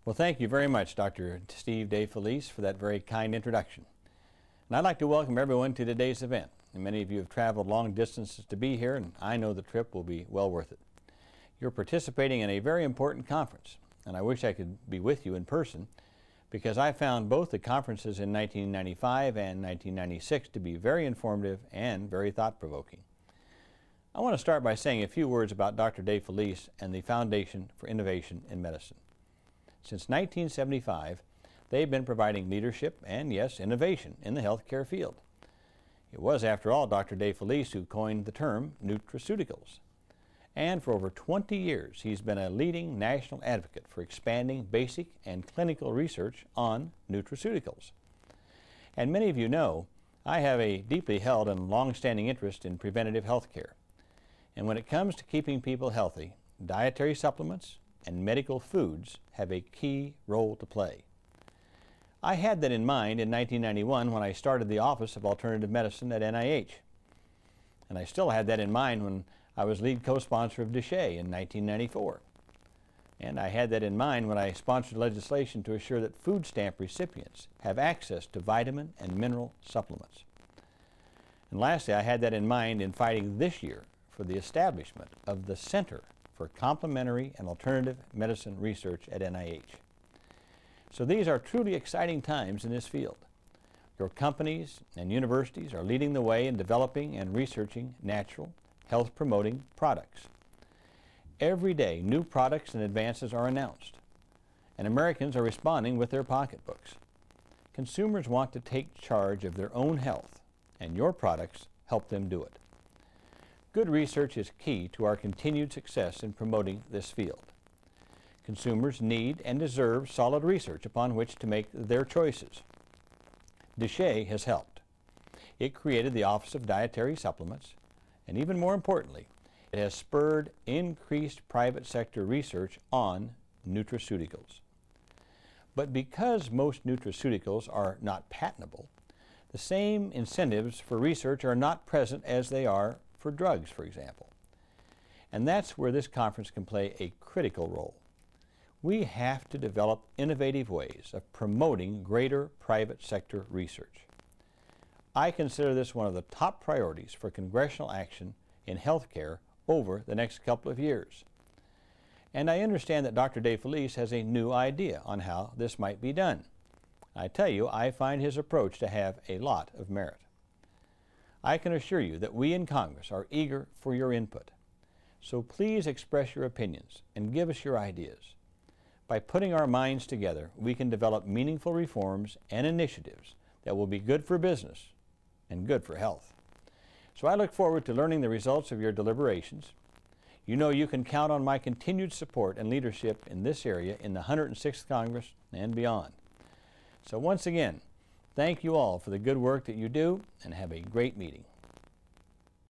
Well, thank you very much, Dr. Steve DeFelice, for that very kind introduction. And I'd like to welcome everyone to today's event. And many of you have traveled long distances to be here, and I know the trip will be well worth it. You're participating in a very important conference, and I wish I could be with you in person, because I found both the conferences in 1995 and 1996 to be very informative and very thought-provoking. I want to start by saying a few words about Dr. DeFelice and the Foundation for Innovation in Medicine. Since 1975, they've been providing leadership and, yes, innovation in the healthcare field. It was, after all, Dr. DeFelice who coined the term nutraceuticals. And for over 20 years, he's been a leading national advocate for expanding basic and clinical research on nutraceuticals. And many of you know, I have a deeply held and long-standing interest in preventative health care. And when it comes to keeping people healthy, dietary supplements and medical foods have a key role to play. I had that in mind in 1991 when I started the Office of Alternative Medicine at NIH. And I still had that in mind when I was lead co-sponsor of DSHEA in 1994. And I had that in mind when I sponsored legislation to assure that food stamp recipients have access to vitamin and mineral supplements. And lastly, I had that in mind in fighting this year for the establishment of the Center for Complementary and Alternative Medicine Research at NIH. So these are truly exciting times in this field. Your companies and universities are leading the way in developing and researching natural, health-promoting products. Every day, new products and advances are announced, and Americans are responding with their pocketbooks. Consumers want to take charge of their own health, and your products help them do it. Good research is key to our continued success in promoting this field. Consumers need and deserve solid research upon which to make their choices. DSHEA has helped. It created the Office of Dietary Supplements, and even more importantly, it has spurred increased private sector research on nutraceuticals. But because most nutraceuticals are not patentable, the same incentives for research are not present as they are for drugs, for example. And that's where this conference can play a critical role. We have to develop innovative ways of promoting greater private sector research. I consider this one of the top priorities for congressional action in healthcare over the next couple of years. And I understand that Dr. DeFelice has a new idea on how this might be done. I tell you, I find his approach to have a lot of merit. I can assure you that we in Congress are eager for your input. So please express your opinions and give us your ideas. By putting our minds together, we can develop meaningful reforms and initiatives that will be good for business and good for health. So I look forward to learning the results of your deliberations. You know you can count on my continued support and leadership in this area in the 106th Congress and beyond. So once again, thank you all for the good work that you do, and have a great meeting.